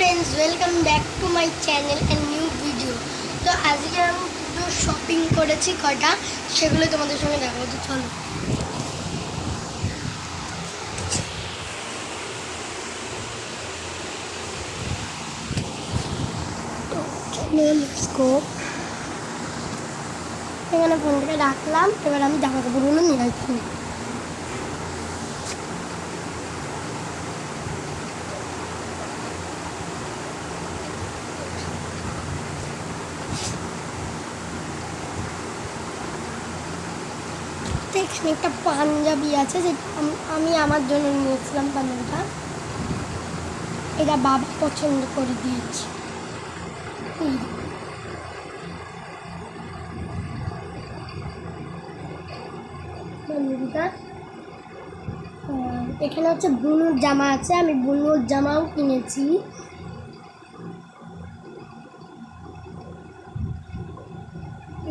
friends, welcome back to my channel and new video. তো আজকে আমি পুরো শপিং করেছি কটা সেগুলো তোমাদের সঙ্গে দেখাবো। তো চলো এখানে ফোনটাকে রাখলাম, এবার আমি জামা কাপড়গুলো নিয়ে আসছি। এখানে একটা পাঞ্জাবি আছে যেটা আমি আমার জন্য নিয়েছিলাম। পাঞ্জাবিটা এটা বাবা পছন্দ করে দিয়েছে। পাঞ্জাবিটা এখানে হচ্ছে বুনুর জামা আছে, আমি বুনুর জামাও কিনেছি।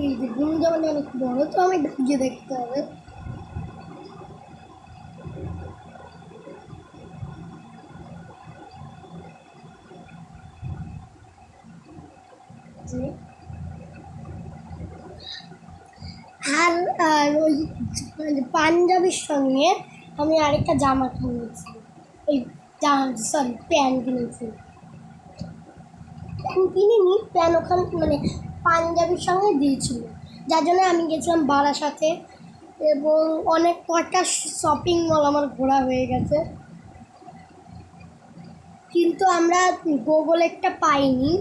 এই যে বুনুর জামাটা অনেক বড়, তো আমি ঢুকিয়ে দেখতে হবে। আর ওই পাঞ্জাবির সঙ্গে আমি আরেকটা জামা কিনেছি, এই প্যান্ট কিনেছি। প্যান্ট কিনিনি, প্যান্ট ওখানে মানে পাঞ্জাবির সঙ্গে দিয়েছিল, যার জন্য আমি গেছিলাম বারাসাতে এবং অনেক কটা শপিং মল আমার ঘোরা হয়ে গেছে, কিন্তু আমরা গুগলেরটা পাইনি।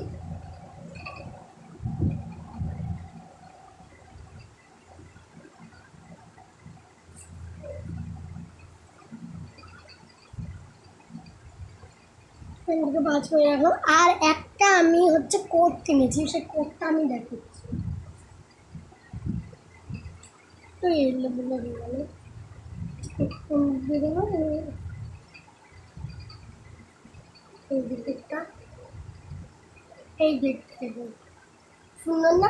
ভাঁজ করে রাখলাম। আর একটা আমি হচ্ছে কোট কিনেছি, সেই কোটটা আমি দেখাচ্ছি। তো এগুলো হয়ে গেল, এই দিকটা, এই দিকটা সুন্দর না?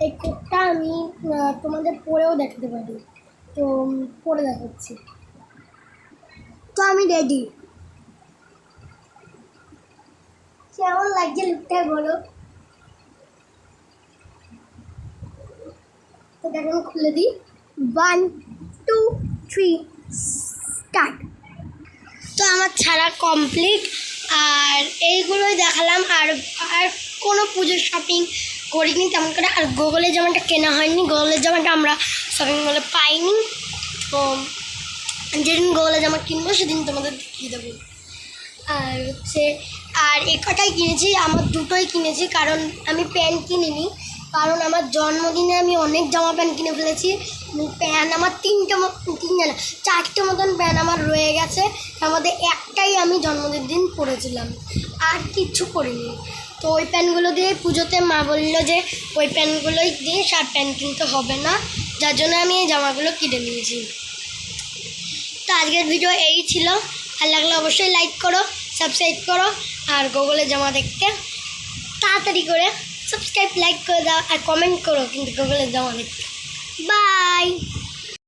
এই কোটটা আমি তোমাদের পরেও দেখাতে পারি, তো পরে দেখাচ্ছি। তো আমি রেডি। কেমন লাগছে লুকটা বলো? তো এখন খুলে দিই। 1 2 3 স্টার্ট। তো আমার ছাড়া কমপ্লিট, আর এইগুলোই দেখালাম। আর কোনো পুজোর শপিং করিনি তেমন করে। আর গুগলের জামাটা কেনা হয়নি, গুগলের জামাটা আমরা শপিং মলে পাইনি। তো যেদিন গুগলের জামা কিনবো সেদিন তোমাদের দেখিয়ে দেবো। আর হচ্ছে এই কটাই কিনেছি, আমার দুটোই কিনেছি, কারণ আমি প্যান্ট কিনিনি, কারণ আমার জন্মদিনে আমি অনেক জামা প্যান্ট কিনে ফেলেছি। প্যান্ট আমার চারটে মতন প্যান্ট আমার রয়ে গেছে, তার মধ্যে একটাই আমি জন্মদিনের দিন পরেছিলাম, আর কিচ্ছু পরিনি। তো ওই প্যান্টগুলো দিয়ে পুজোতে মা বললো যে ওই প্যান্টগুলোই দিয়ে আর প্যান্ট কিনতে হবে না, যার জন্য আমি এই জামাগুলো কিনে নিয়েছি। তো আজকের ভিডিও এই ছিল। ভালো লাগলে অবশ্যই লাইক করো, সাবস্ক্রাইব করো, আর গুগলের জামা দেখতে তাড়াতাড়ি করে সাবস্ক্রাইব লাইক করে দাও, আর কমেন্ট করো কিন্তু গুগলের জামা দেখতে। বাই।